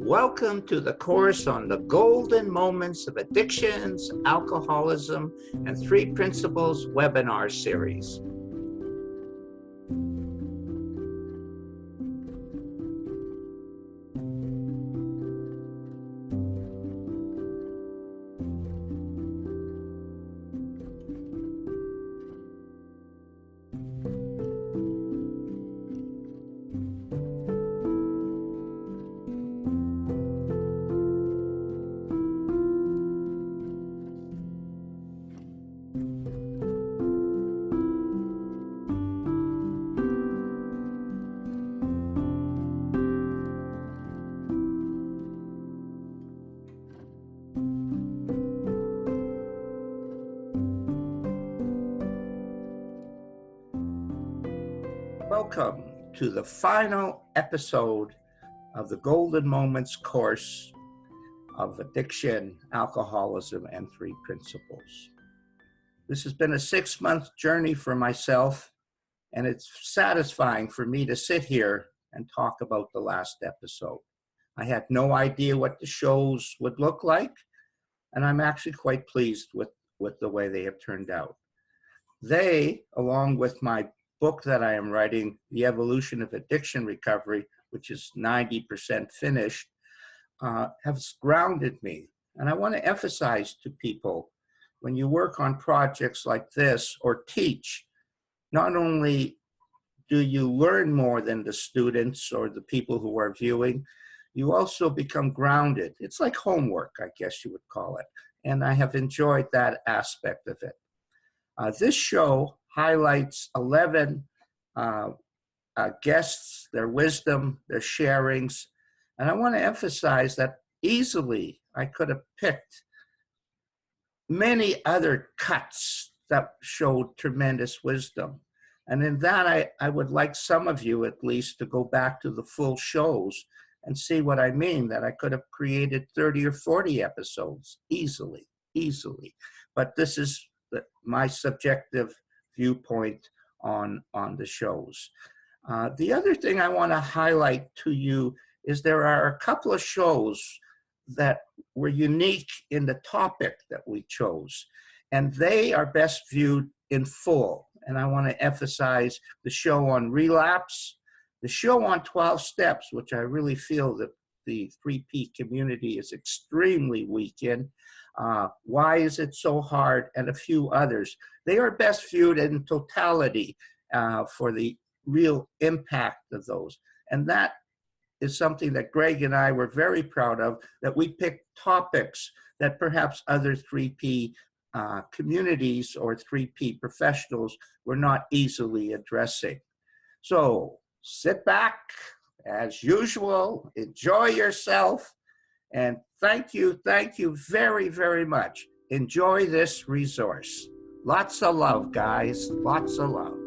Welcome to the course on the golden moments of addictions, alcoholism, and 3 principles webinar series. Welcome to the final episode of the Golden Moments course of addiction, alcoholism, and 3 principles. This has been a 6-month journey for myself, and it's satisfying for me to sit here and talk about the last episode. I had no idea what the shows would look like, and I'm actually quite pleased with the way they have turned out. They, along with my book that I am writing, The Evolution of Addiction Recovery, which is 90% finished, have grounded me. And I want to emphasize to people, when you work on projects like this or teach, not only do you learn more than the students or the people who are viewing, you also become grounded. It's like homework, I guess you would call it. And I have enjoyed that aspect of it. This show highlights 11 guests, their wisdom, their sharings. And I want to emphasize that easily I could have picked many other cuts that showed tremendous wisdom. And in that, I would like some of you at least to go back to the full shows and see what I mean, that I could have created 30 or 40 episodes easily. But this is my subjective viewpoint on the shows. The other thing I want to highlight to you is there are a couple of shows that were unique in the topic that we chose, and they are best viewed in full. And I want to emphasize the show on relapse, the show on 12 steps, which I really feel that the 3P community is extremely weak in. Why is it so hard? And a few others. They are best viewed in totality for the real impact of those. And that is something that Greg and I were very proud of, that we picked topics that perhaps other 3P communities or 3P professionals were not easily addressing. So sit back, as usual, enjoy yourself, and thank you very, very much. Enjoy this resource. Lots of love, guys. Lots of love.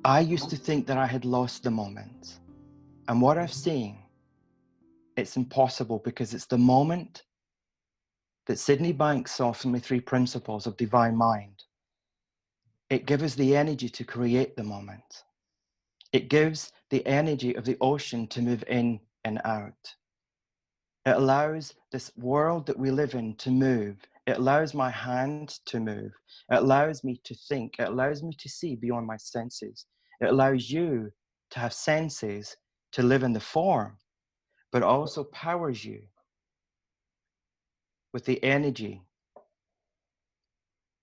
I used to think that I had lost the moment. And what I've seen, it's impossible, because it's the moment that Sydney Banks saw from the 3 principles of divine mind. It gives us the energy to create the moment. It gives the energy of the ocean to move in and out. It allows this world that we live in to move. It allows my hand to move. It allows me to think. It allows me to see beyond my senses. It allows you to have senses to live in the form, but also powers you with the energy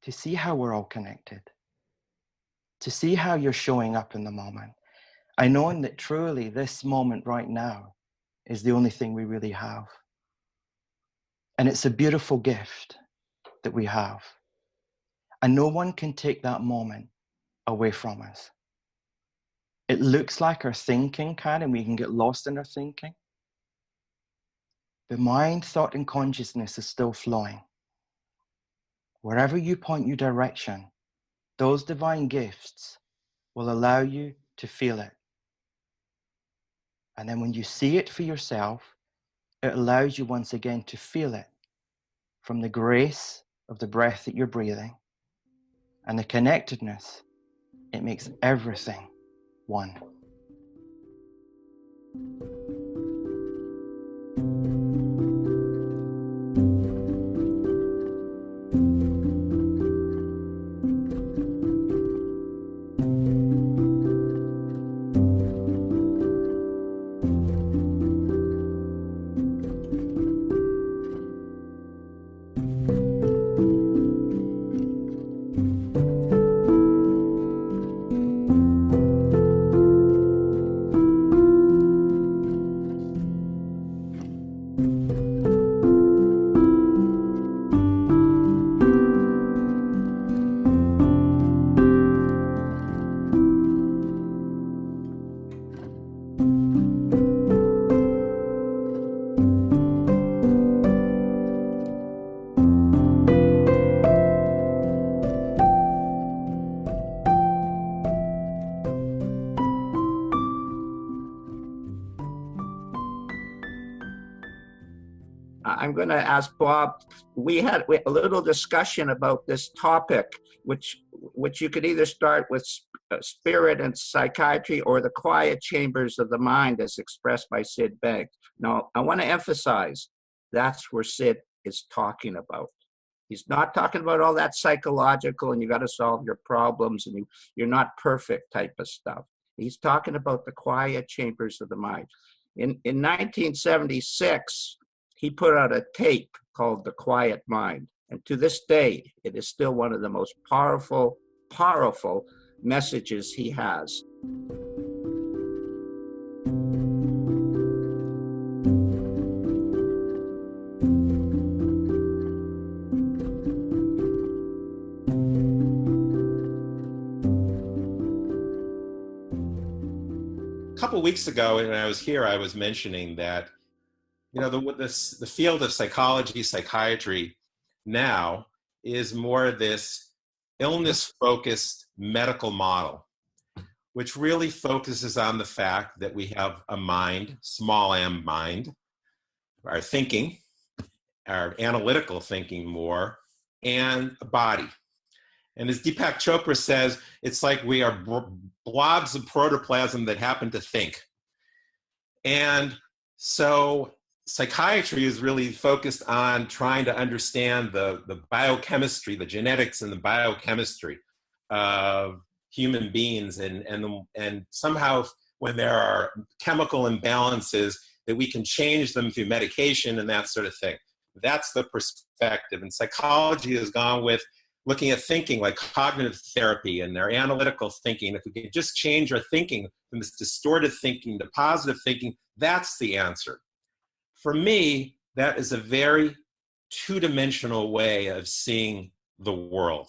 to see how we're all connected, to see how you're showing up in the moment. I know that truly this moment right now is the only thing we really have. And it's a beautiful gift that we have. And no one can take that moment away from us. It looks like our thinking can, and we can get lost in our thinking. The mind, thought, and consciousness is still flowing. Wherever you point your direction, those divine gifts will allow you to feel it. And then when you see it for yourself, it allows you once again to feel it from the grace of the breath that you're breathing and the connectedness. It makes everything one. I'm going to ask Bob, we had a little discussion about this topic, which you could either start with spirit and psychiatry or the quiet chambers of the mind as expressed by Sid Banks. Now, I want to emphasize that's where Sid is talking about. He's not talking about all that psychological and you got to solve your problems and you're not perfect type of stuff. He's talking about the quiet chambers of the mind. In 1976, he put out a tape called The Quiet Mind. And to this day, it is still one of the most powerful messages he has. A couple of weeks ago, when I was here, I was mentioning that the field of psychology, psychiatry now is more this illness-focused medical model, which really focuses on the fact that we have a mind, small m mind, our thinking, our analytical thinking more, and a body. And as Deepak Chopra says, it's like we are blobs of protoplasm that happen to think. And so psychiatry is really focused on trying to understand the biochemistry, the genetics and the biochemistry of human beings, and somehow when there are chemical imbalances that we can change them through medication and that sort of thing. That's the perspective. And psychology has gone with looking at thinking like cognitive therapy and their analytical thinking. If we can just change our thinking from this distorted thinking to positive thinking, that's the answer. For me, that is a very two-dimensional way of seeing the world.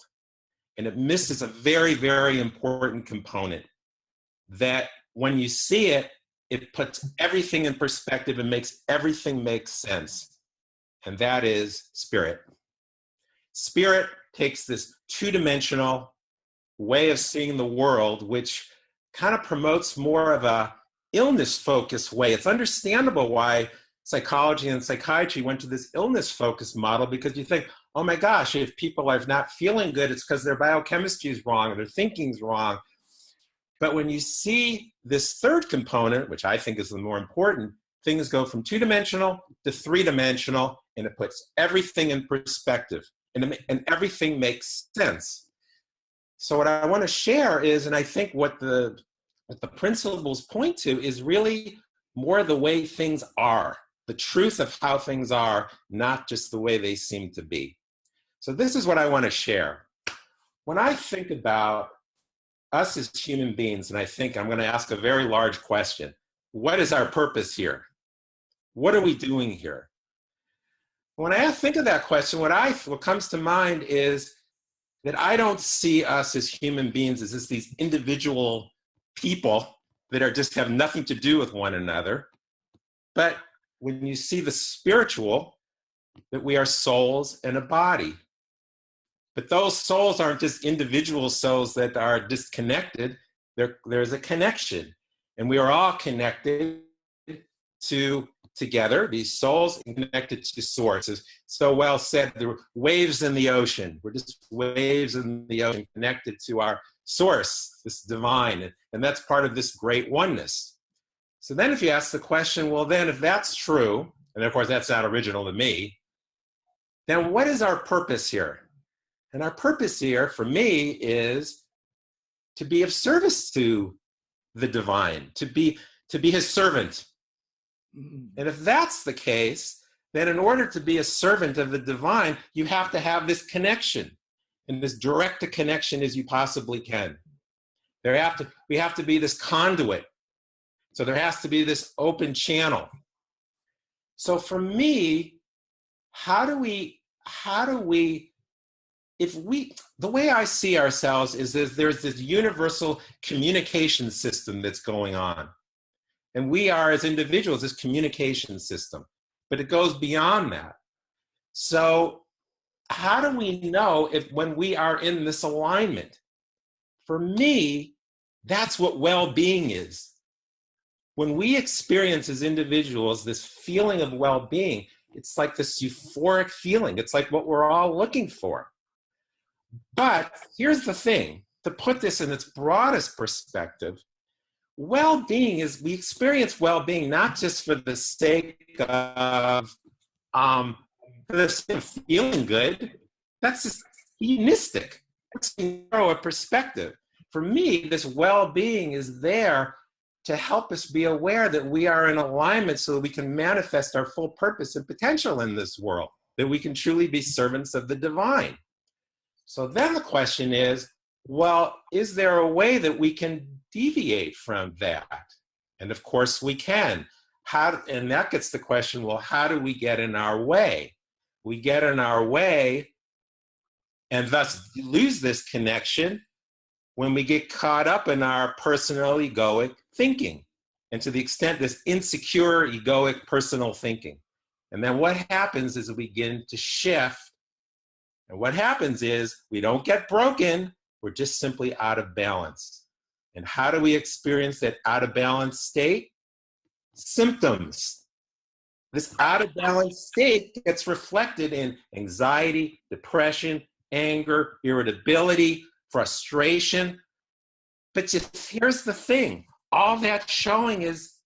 And it misses a very, very important component that when you see it, it puts everything in perspective and makes everything make sense. And that is spirit. Spirit takes this two-dimensional way of seeing the world, which kind of promotes more of a illness-focused way. It's understandable why psychology and psychiatry went to this illness-focused model, because you think, oh my gosh, if people are not feeling good, it's because their biochemistry is wrong or their thinking's wrong. But when you see this third component, which I think is the more important, things go from two-dimensional to three-dimensional, and it puts everything in perspective, and everything makes sense. So what I want to share is, and I think what the principles point to, is really more the way things are, the truth of how things are, not just the way they seem to be. So this is what I want to share. When I think about us as human beings, and I think I'm going to ask a very large question. What is our purpose here? What are we doing here? When I think of that question, what comes to mind is that I don't see us as human beings as just these individual people that are just have nothing to do with one another. But when you see the spiritual, that we are souls and a body. But those souls aren't just individual souls that are disconnected. There's a connection. And we are all connected together, these souls, and connected to source. As so well said, the waves in the ocean. We're just waves in the ocean connected to our source, this divine. And that's part of this great oneness. So then if you ask the question, well, then if that's true, and of course that's not original to me, then what is our purpose here? And our purpose here, for me, is to be of service to the divine, to be his servant. And if that's the case, then in order to be a servant of the divine, you have to have this connection, and as direct a connection as you possibly can. We have to be this conduit. So there has to be this open channel. So for me, the way I see ourselves is there's this universal communication system that's going on. And we are, as individuals, this communication system. But it goes beyond that. So how do we know when we are in this alignment? For me, that's what well-being is. When we experience as individuals this feeling of well-being, it's like this euphoric feeling. It's like what we're all looking for. But here's the thing, to put this in its broadest perspective, well-being is, we experience well-being not just for the sake of feeling good. That's just hedonistic. That's narrow a perspective. For me, this well-being is there to help us be aware that we are in alignment so that we can manifest our full purpose and potential in this world, that we can truly be servants of the divine. So then the question is, well, is there a way that we can deviate from that? And of course we can. And that gets the question, well, how do we get in our way? We get in our way and thus lose this connection when we get caught up in our personal egoic thinking, and to the extent this insecure egoic personal thinking. And then what happens is we begin to shift. And what happens is we don't get broken, we're just simply out of balance. And how do we experience that out of balance state? Symptoms. This out of balance state gets reflected in anxiety, depression, anger, irritability, frustration. But here's the thing, all that showing is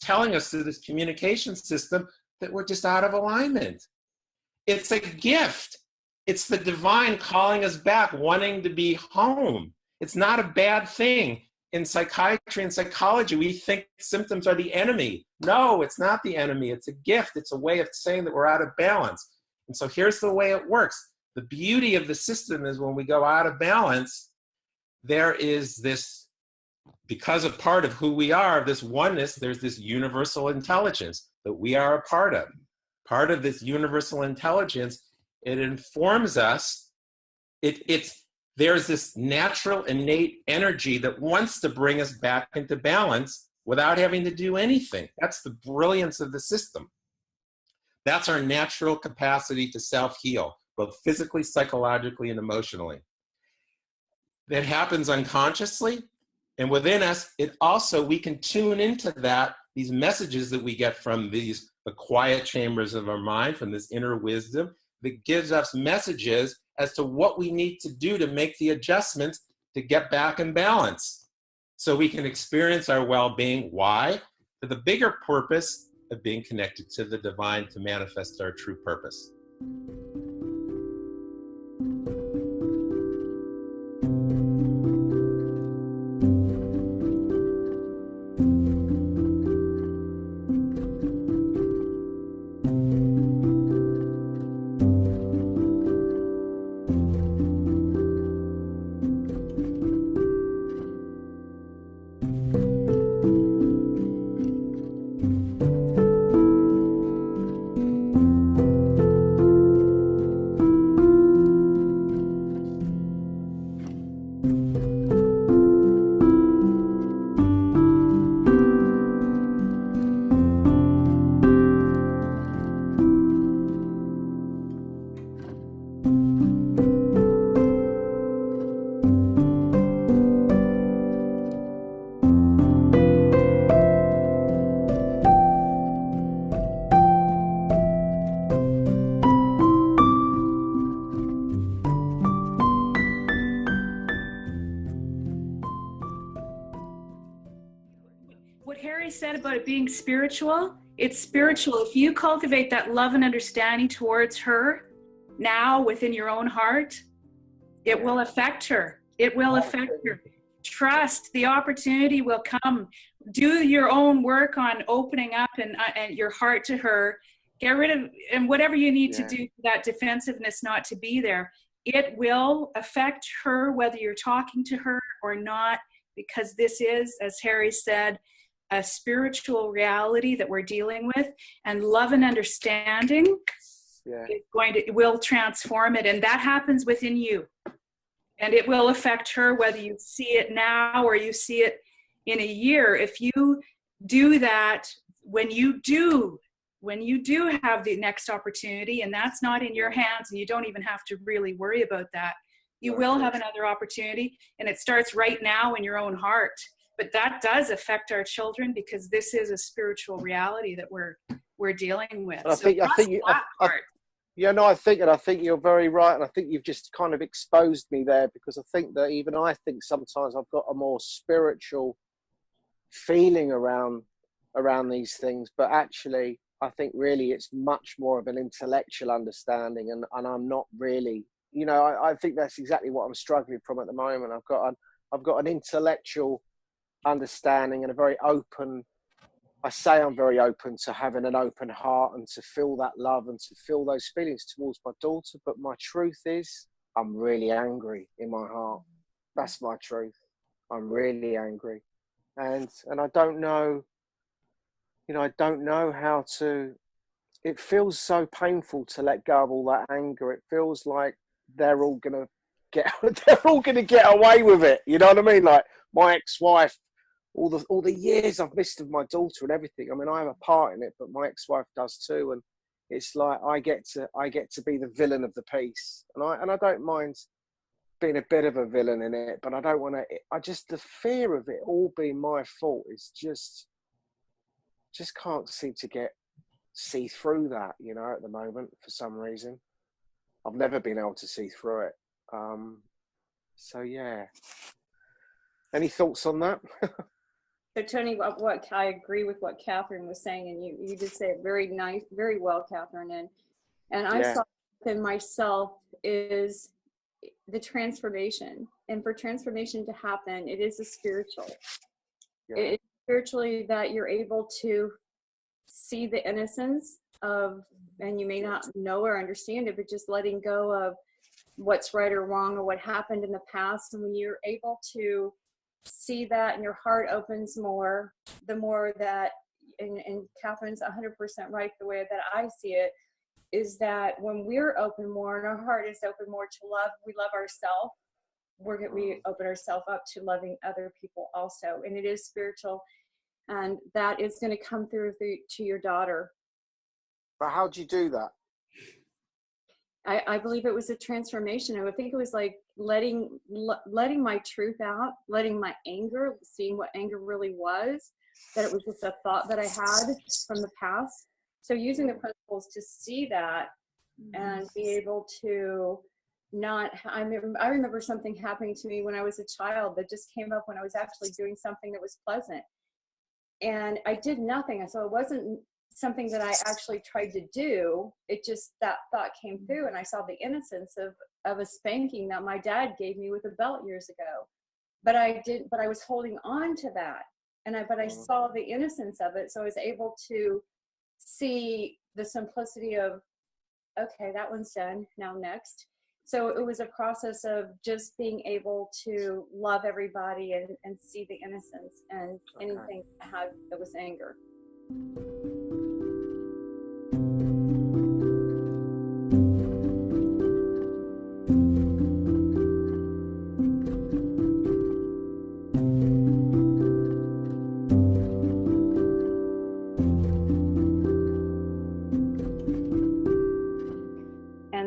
telling us through this communication system that we're just out of alignment. It's a gift. It's the divine calling us back, wanting to be home. It's not a bad thing. In psychiatry and psychology, we think symptoms are the enemy. No, it's not the enemy. It's a gift. It's a way of saying that we're out of balance. And so here's the way it works. The beauty of the system is when we go out of balance, there is this, because of part of who we are, this oneness, there's this universal intelligence that we are a part of. Part of this universal intelligence, it informs us, there's this natural innate energy that wants to bring us back into balance without having to do anything. That's the brilliance of the system. That's our natural capacity to self-heal, both physically, psychologically, and emotionally. That happens unconsciously, and within us, we can tune into that, these messages that we get from the quiet chambers of our mind, from this inner wisdom, that gives us messages as to what we need to do to make the adjustments to get back in balance so we can experience our well-being. Why? For the bigger purpose of being connected to the divine to manifest our true purpose. what Harry said about it being spiritual, it's spiritual. If you cultivate that love and understanding towards her now within your own heart, it will affect her. It will affect her. Trust, the opportunity will come. Do your own work on opening up and your heart to her. Get rid of, and whatever you need to do for that defensiveness not to be there. It will affect her whether you're talking to her or not, because this is, as Harry said, a spiritual reality that we're dealing with, and love and understanding will transform it, and that happens within you, and it will affect her whether you see it now or you see it in a year. If you do that, when you do have the next opportunity, and that's not in your hands, and you don't even have to really worry about that, you will have another opportunity, and it starts right now in your own heart. But that does affect our children, because this is a spiritual reality that we're dealing with. I think you're very right, and I think you've just kind of exposed me there, because I think sometimes I've got a more spiritual feeling around these things, but actually I think really it's much more of an intellectual understanding, and I'm not really, I think that's exactly what I'm struggling from at the moment. I've got an intellectual understanding and a very open, I say I'm very open to having an open heart and to feel that love and to feel those feelings towards my daughter, but my truth is I'm really angry in my heart. That's my truth. I'm really angry, and I don't know, I don't know how to. It feels so painful to let go of all that anger. It feels like they're all gonna get away with it. You know what I mean? Like my ex-wife, all the years I've missed of my daughter and everything. I mean, I have a part in it, but my ex-wife does too. And it's like I get to be the villain of the piece, and I don't mind being a bit of a villain in it, but I don't want to. The fear of it all being my fault is just can't seem to see through that. At the moment, for some reason, I've never been able to see through it. So yeah. Any thoughts on that? So Tony, what I agree with what Catherine was saying, and you did say it very well, Catherine, and I saw within myself is the transformation, and for transformation to happen, it is a spiritual. It's spiritually that you're able to see the innocence of, and you may not know or understand it, but just letting go of what's right or wrong or what happened in the past, and when you're able to see that and your heart opens more, the more that, and Catherine's 100% right, the way that I see it is that when we're open more and our heart is open more to love, we love ourselves, we open ourselves up to loving other people also, and it is spiritual, and that is going to come through to your daughter. But how do you do that? I believe it was a transformation. I would think it was like letting my truth out, letting my anger, seeing what anger really was, that it was just a thought that I had from the past. So using the principles to see that and be able to not, I remember something happening to me when I was a child that just came up when I was actually doing something that was pleasant. And I did nothing. So it wasn't something that I actually tried to do. It just, that thought came through, and I saw the innocence of a spanking that my dad gave me with a belt years ago. But I was holding on to that, but I saw the innocence of it. So I was able to see the simplicity of, okay, that one's done, now next. So it was a process of just being able to love everybody and see the innocence and anything that was anger.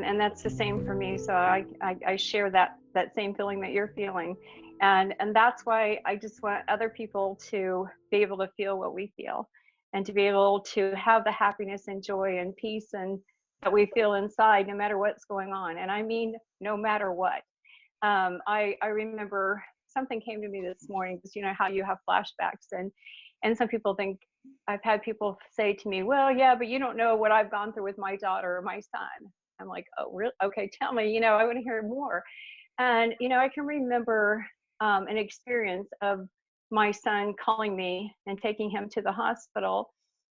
And that's the same for me. So I share that same feeling that you're feeling. And that's why I just want other people to be able to feel what we feel, and to be able to have the happiness and joy and peace and that we feel inside, no matter what's going on. And I mean, no matter what. I remember something came to me this morning, because you know how you have flashbacks, And some people think, I've had people say to me, well, yeah, but you don't know what I've gone through with my daughter or my son. I'm like, oh, really? Okay, tell me, I want to hear more. And, I can remember an experience of my son calling me and taking him to the hospital,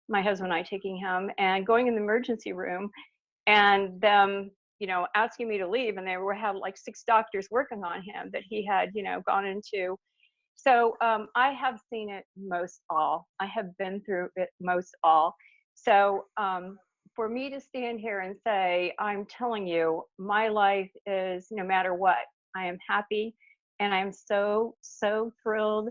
my husband and I taking him, and going in the emergency room, and them, asking me to leave. And they had like 6 doctors working on him that he had, gone into. So I have seen it most all. I have been through it most all. So for me to stand here and say, I'm telling you, my life is, no matter what, I am happy, and I'm so, so thrilled,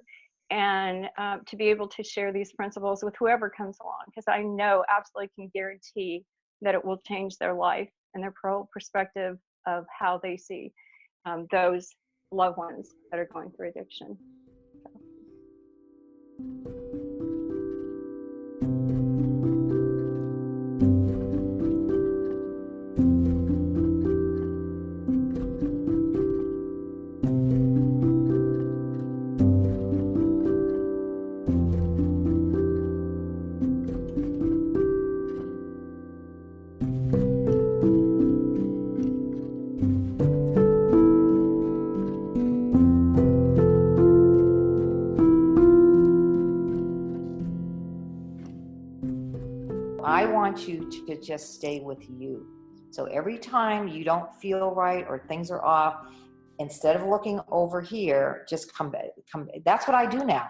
and to be able to share these principles with whoever comes along, because I know, absolutely can guarantee that it will change their life and their perspective of how they see those loved ones that are going through addiction. I want you to just stay with you. So every time you don't feel right or things are off, instead of looking over here, just come back. That's what I do now.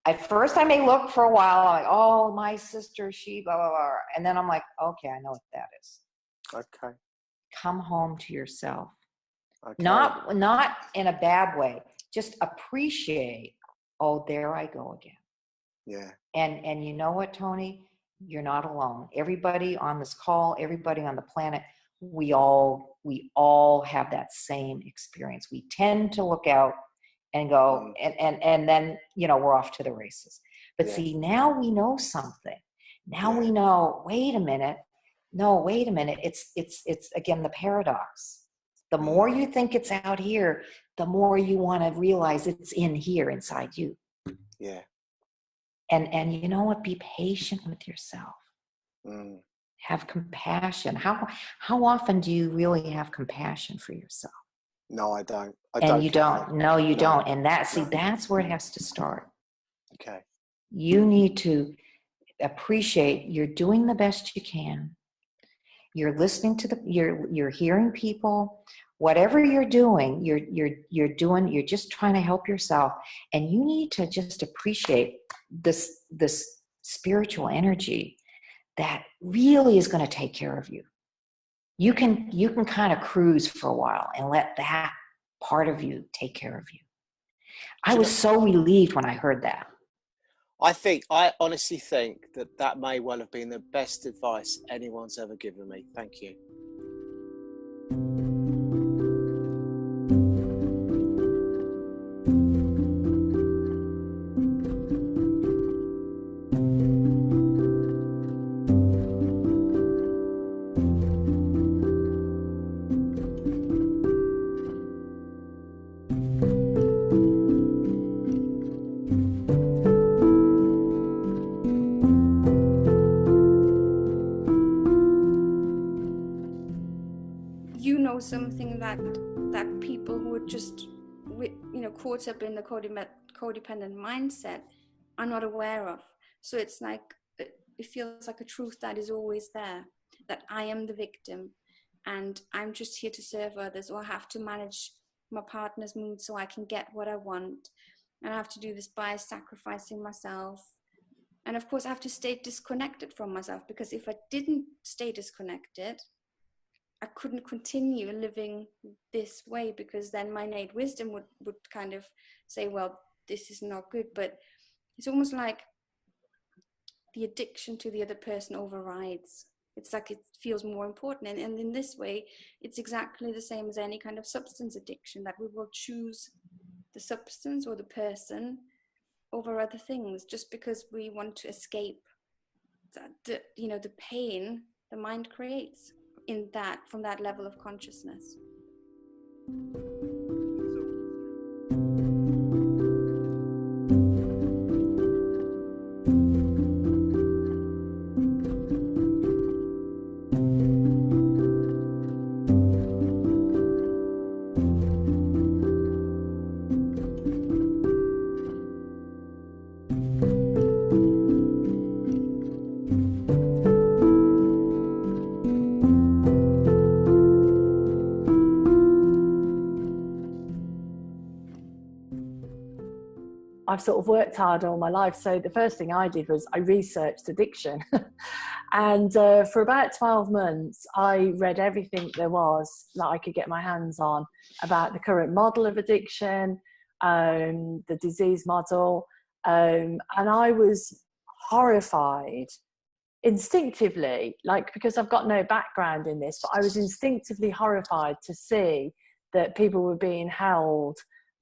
At first I may look for a while, I'm like, oh, my sister, she, blah, blah, blah. And then I'm like, okay, I know what that is. Okay. Come home to yourself. Okay. Not in a bad way. Just appreciate, oh, there I go again. Yeah. And you know what, Tony? You're not alone. Everybody on this call, everybody on the planet, we all have that same experience. We tend to look out and go, and then, we're off to the races. But see, now we know something. Now we know, wait a minute. No, wait a minute. It's again, the paradox. The more you think it's out here, the more you want to realize it's in here inside you. Yeah. And you know what? Be patient with yourself. Have compassion. How often do you really have compassion for yourself? No, I don't. You don't. No, you don't. And that's where it has to start. Okay. You need to appreciate you're doing the best you can. You're listening to you're hearing people. Whatever you're doing, you're just trying to help yourself. And you need to just appreciate this spiritual energy that really is going to take care of you. You can kind of cruise for a while and let that part of you take care of you. I was so relieved when I heard that. I honestly think that may well have been the best advice anyone's ever given me. Thank you. Something that people who are just caught up in the codependent mindset are not aware of. So it's like it feels like a truth that is always there, that I am the victim and I'm just here to serve others, or I have to manage my partner's mood so I can get what I want, and I have to do this by sacrificing myself. And of course I have to stay disconnected from myself, because if I didn't stay disconnected, I couldn't continue living this way, because then my innate wisdom would kind of say, well, this is not good. But it's almost like the addiction to the other person overrides. It's like it feels more important. And in this way, it's exactly the same as any kind of substance addiction, that we will choose the substance or the person over other things just because we want to escape the pain the mind creates from that level of consciousness. I've sort of worked hard all my life. So the first thing I did was I researched addiction. And for about 12 months, I read everything there was that I could get my hands on about the current model of addiction, the disease model. And I was horrified instinctively, like, because I've got no background in this, but I was instinctively horrified to see that people were being held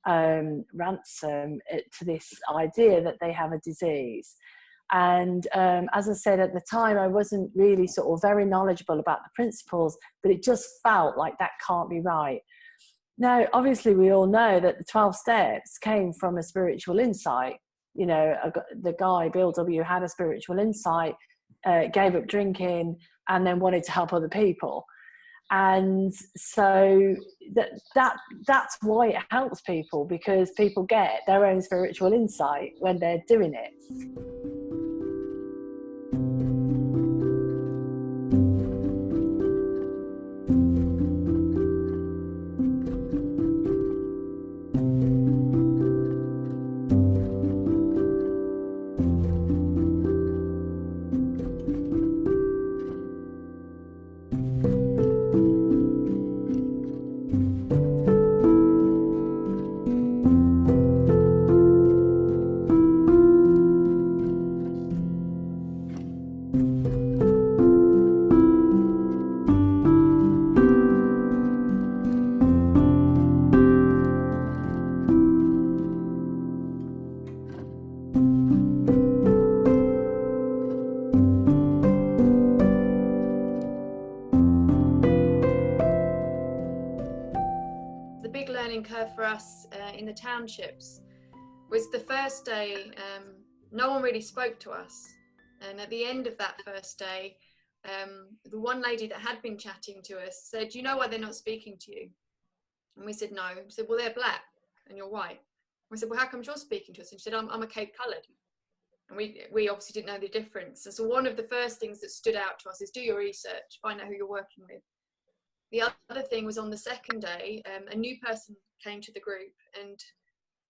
ransom to this idea that they have a disease. And as I said at the time, I wasn't really sort of very knowledgeable about the principles, but it just felt like that can't be right. Now, obviously, we all know that the 12 steps came from a spiritual insight. You know, the guy, Bill W., had a spiritual insight, gave up drinking, and then wanted to help other people. And so that's why it helps people, because people get their own spiritual insight when they're doing it. Curve for us in the townships was the first day. No one really spoke to us, and at the end of that first day, the one lady that had been chatting to us said, "Do you know why they're not speaking to you?" And we said, "No." She said, "Well, they're black and you're white." We said, "Well, how come you're speaking to us?" And she said, I'm a Cape coloured. And we obviously didn't know the difference. And so one of the first things that stood out to us is do your research, find out who you're working with. The other thing was on the second day, a new person came to the group, and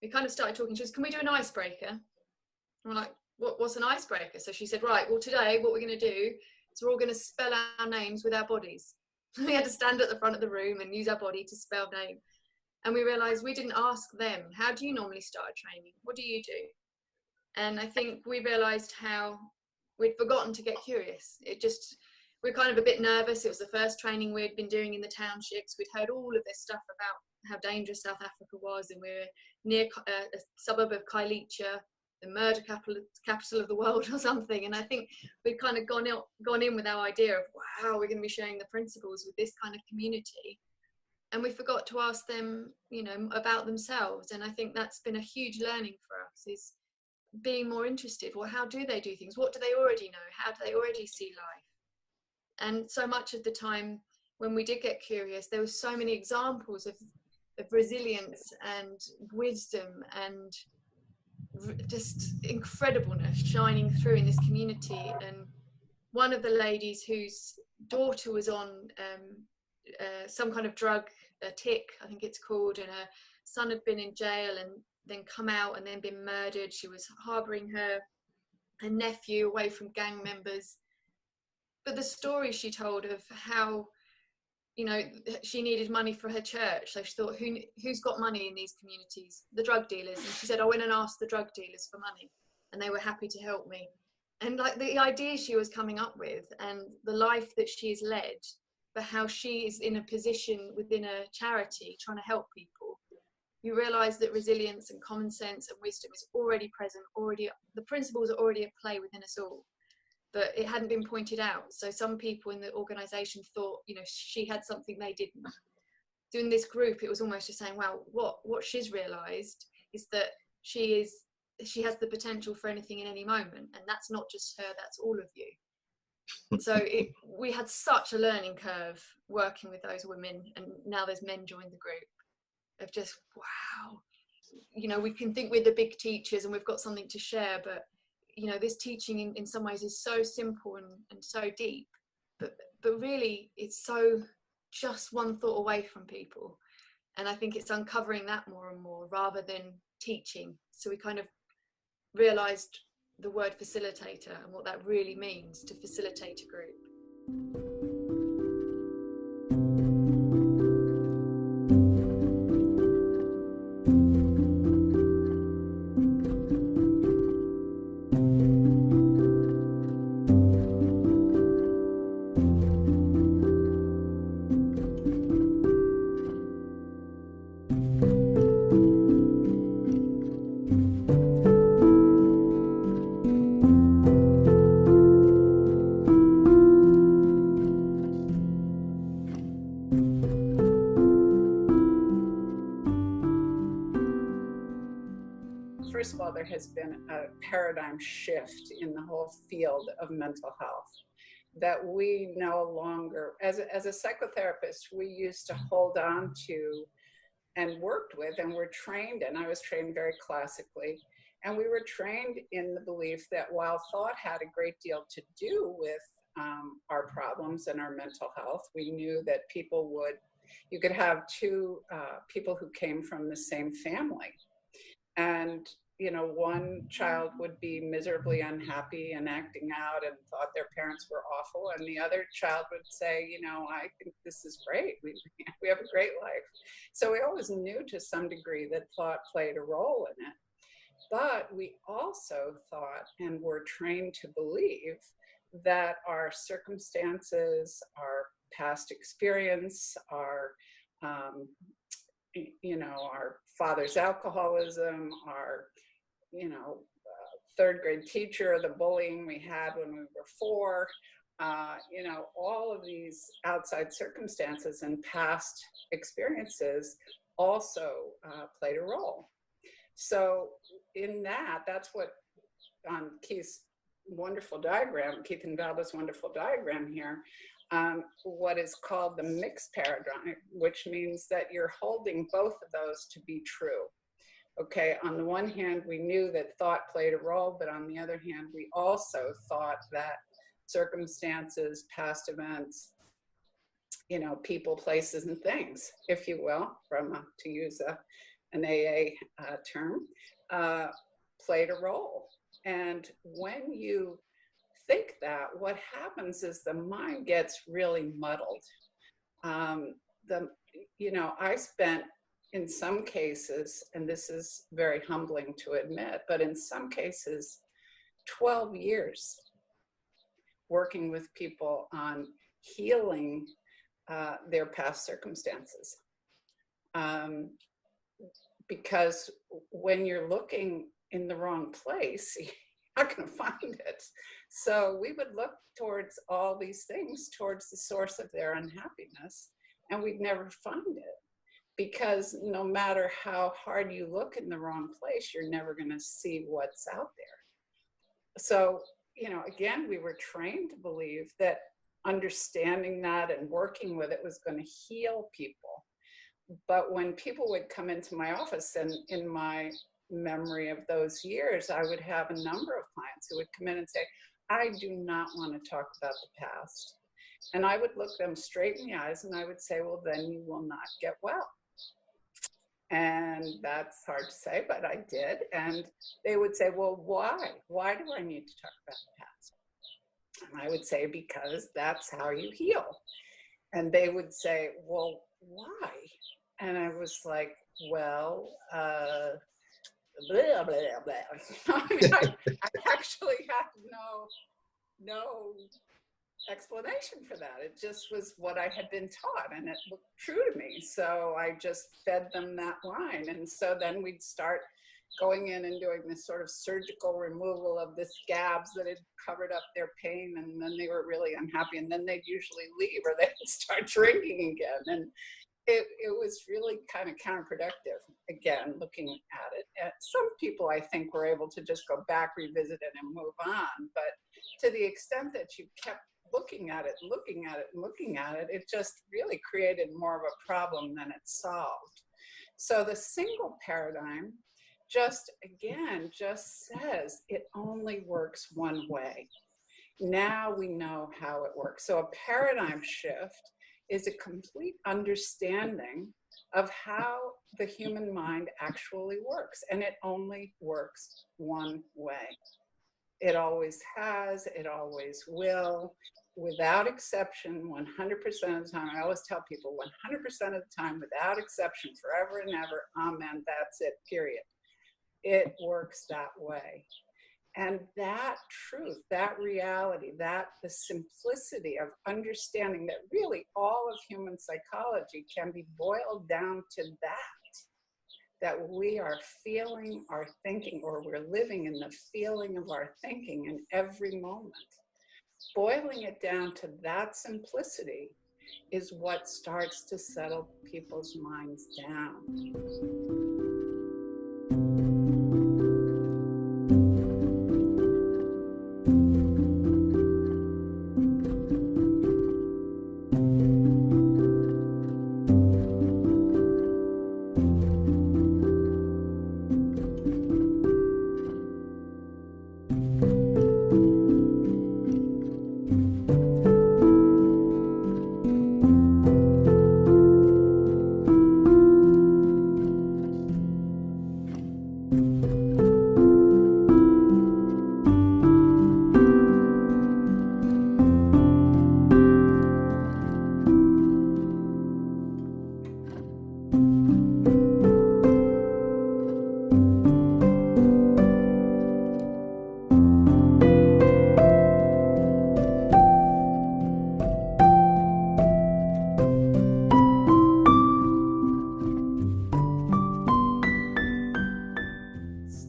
we kind of started talking. She goes, "Can we do an icebreaker?" And we're like, what's an icebreaker? So she said, "Right, well, today what we're going to do is we're all going to spell our names with our bodies." We had to stand at the front of the room and use our body to spell name. And we realised we didn't ask them, "How do you normally start a training? What do you do?" And I think we realised how we'd forgotten to get curious. We're kind of a bit nervous. It was the first training we'd been doing in the townships. We'd heard all of this stuff about how dangerous South Africa was, and we're near a suburb of Kailicha, the murder capital of the world or something. And I think we'd kind of gone in with our idea of, wow, we're going to be sharing the principles with this kind of community. And we forgot to ask them, you know, about themselves. And I think that's been a huge learning for us, is being more interested. Well, how do they do things? What do they already know? How do they already see life? And so much of the time when we did get curious, there were so many examples of resilience and wisdom and just incredibleness shining through in this community. And one of the ladies whose daughter was on some kind of drug, a tick, I think it's called, and her son had been in jail and then come out and then been murdered. She was harbouring her nephew away from gang members. But the story she told of how, you know, she needed money for her church. So she thought, who's got money in these communities? The drug dealers. And she said, I went and asked the drug dealers for money, and they were happy to help me. And like the idea she was coming up with, and the life that she's led, but how she is in a position within a charity trying to help people, you realise that resilience and common sense and wisdom is already present, the principles are already at play within us all. But it hadn't been pointed out. So some people in the organisation thought, you know, she had something they didn't. Doing this group, it was almost just saying, wow, what she's realised is that she has the potential for anything in any moment. And that's not just her, that's all of you. So we had such a learning curve working with those women, and now there's men joined the group, of just, wow, you know, we can think we're the big teachers and we've got something to share, but you know, this teaching in some ways is so simple and so deep, but really it's so just one thought away from people. And I think it's uncovering that more and more rather than teaching. So we kind of realized the word facilitator and what that really means to facilitate a group. First of all, there has been a paradigm shift in the whole field of mental health, that we no longer, as a psychotherapist, we used to hold on to and worked with and were trained, and I was trained very classically, and we were trained in the belief that while thought had a great deal to do with our problems and our mental health, we knew that you could have two people who came from the same family, and one child would be miserably unhappy and acting out and thought their parents were awful, and the other child would say, I think this is great. We have a great life. So we always knew to some degree that thought played a role in it. But we also thought and were trained to believe that our circumstances, our past experience, our father's alcoholism, our third grade teacher, the bullying we had when we were 4, all of these outside circumstances and past experiences also played a role. So in that's what on Keith's wonderful diagram, Keith and Valda's wonderful diagram here, what is called the mixed paradigm, which means that you're holding both of those to be true. Okay, on the one hand, we knew that thought played a role, but on the other hand, we also thought that circumstances, past events, people, places, and things, if you will, to use an AA term, played a role. And when you think that, what happens is the mind gets really muddled. I spent, in some cases, and this is very humbling to admit, but in some cases, 12 years working with people on healing their past circumstances. Because when you're looking in the wrong place, you're not going to find it. So we would look towards all these things, towards the source of their unhappiness, and we'd never find it. Because no matter how hard you look in the wrong place, you're never going to see what's out there. So, again, we were trained to believe that understanding that and working with it was going to heal people. But when people would come into my office, and in my memory of those years, I would have a number of clients who would come in and say, I do not want to talk about the past. And I would look them straight in the eyes and I would say, well, then you will not get well. And that's hard to say, but I did. And they would say, well, why? Why do I need to talk about the past? And I would say, because that's how you heal. And they would say, well, why? And I was like, well, blah, blah, blah. I actually had no explanation for that. It just was what I had been taught, and it looked true to me. So I just fed them that line. And so then we'd start going in and doing this sort of surgical removal of the scabs that had covered up their pain, and then they were really unhappy, and then they'd usually leave or they'd start drinking again. And it was really kind of counterproductive, again, looking at it. And some people, I think, were able to just go back, revisit it, and move on. But to the extent that you kept looking at it, it just really created more of a problem than it solved. So the single paradigm just says it only works one way. Now we know how it works. So a paradigm shift is a complete understanding of how the human mind actually works, and it only works one way. It always has, it always will, without exception, 100% of the time. I always tell people 100% of the time, without exception, forever and ever, amen, that's it, period. It works that way. And that truth, that reality, that the simplicity of understanding that really all of human psychology can be boiled down to that we are feeling our thinking, or we're living in the feeling of our thinking in every moment. Boiling it down to that simplicity is what starts to settle people's minds down.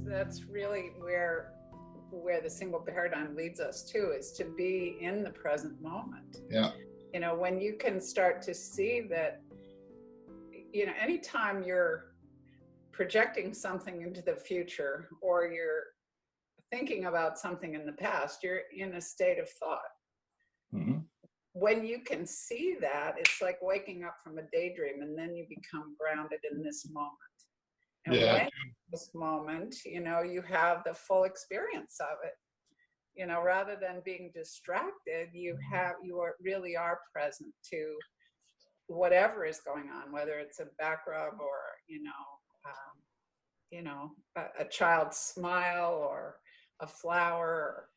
That's really where the single paradigm leads us to, is to be in the present moment. Yeah. You know, when you can start to see that, you know, anytime you're projecting something into the future, or you're thinking about something in the past, you're in a state of thought. Mm-hmm. When you can see that, it's like waking up from a daydream, and then you become grounded in this moment. And Yeah. when this moment, you know, you have the full experience of it. You know, rather than being distracted, you really are present to whatever is going on, whether it's a back rub, or a child's smile, or a flower. Or,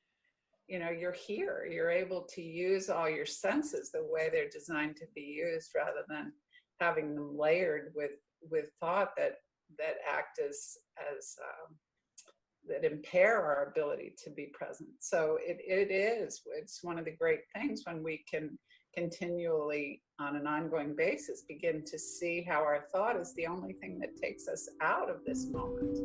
you know, you're here. You're able to use all your senses the way they're designed to be used, rather than having them layered with thought that act as that impair our ability to be present. So it's one of the great things when we can continually, on an ongoing basis, begin to see how our thought is the only thing that takes us out of this moment.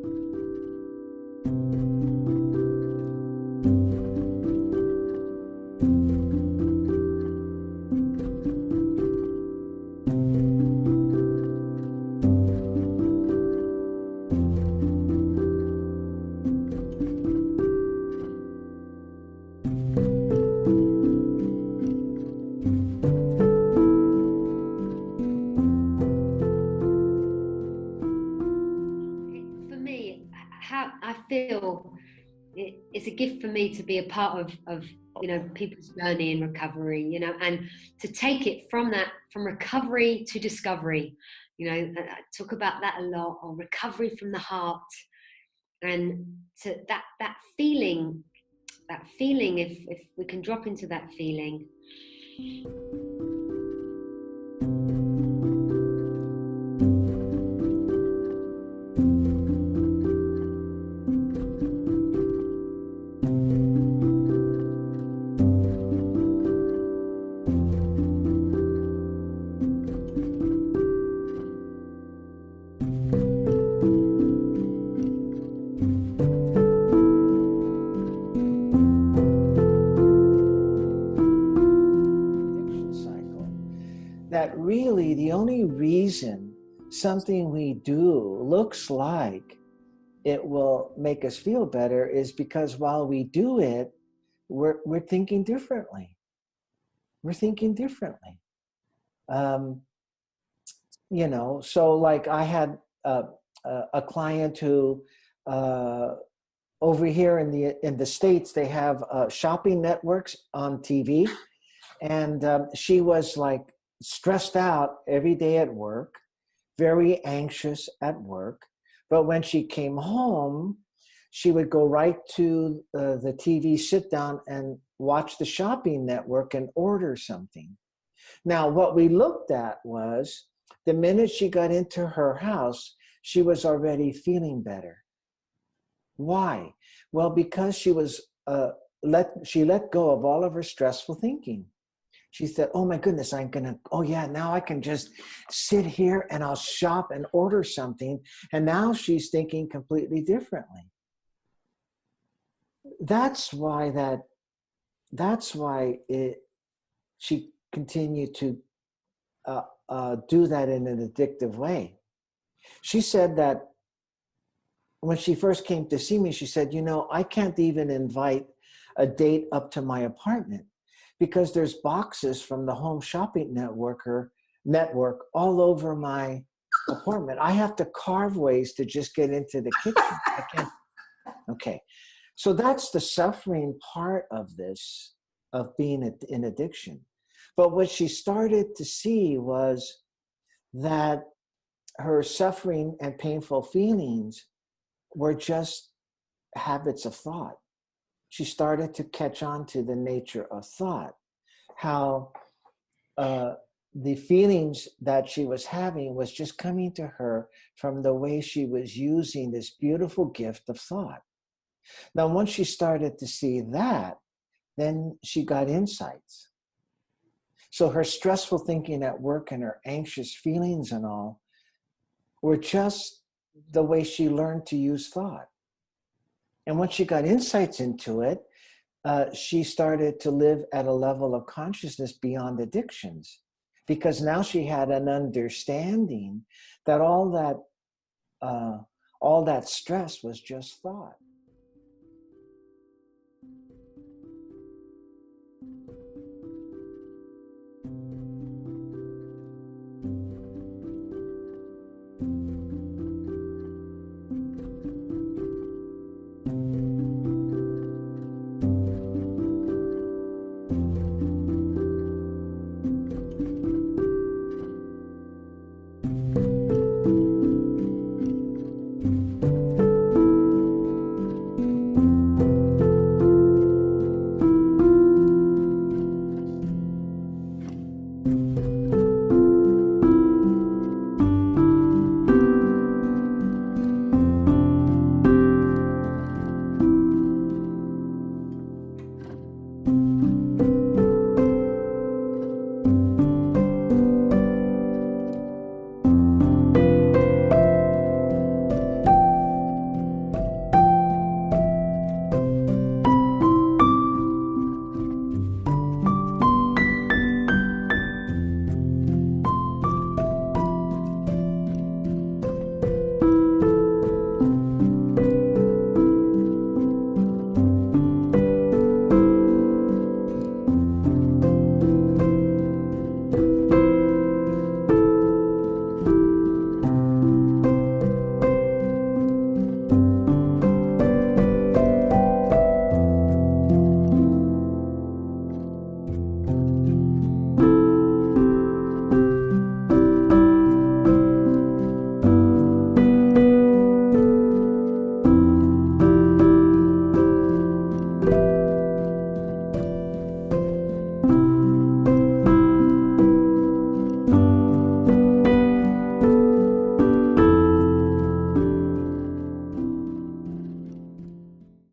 It's a gift for me to be a part of you know, people's journey in recovery, you know, and to take it from recovery to discovery. You know, I talk about that a lot, or recovery from the heart, and to that feeling, if we can drop into that feeling. That really the only reason something we do looks like it will make us feel better is because while we do it, we're thinking differently. We're thinking differently. You know, so like I had a client who over here in the States, they have shopping networks on TV, and she was like stressed out every day at work, very anxious at work. But when she came home, she would go right to the TV, sit down and watch the shopping network and order something. Now, what we looked at was the minute she got into her house, she was already feeling better. Why? Well, because she was she let go of all of her stressful thinking. She said, oh my goodness, now I can just sit here and I'll shop and order something. And now she's thinking completely differently. That's why she continued to do that in an addictive way. She said that when she first came to see me, she said, I can't even invite a date up to my apartment because there's boxes from the Home Shopping Network all over my apartment. I have to carve ways to just get into the kitchen. I can't. Okay. So that's the suffering part of this, of being in addiction. But what she started to see was that her suffering and painful feelings were just habits of thought. She started to catch on to the nature of thought, how the feelings that she was having was just coming to her from the way she was using this beautiful gift of thought. Now, once she started to see that, then she got insights. So her stressful thinking at work and her anxious feelings and all were just the way she learned to use thought. And once she got insights into it, she started to live at a level of consciousness beyond addictions, because now she had an understanding that all that stress was just thought.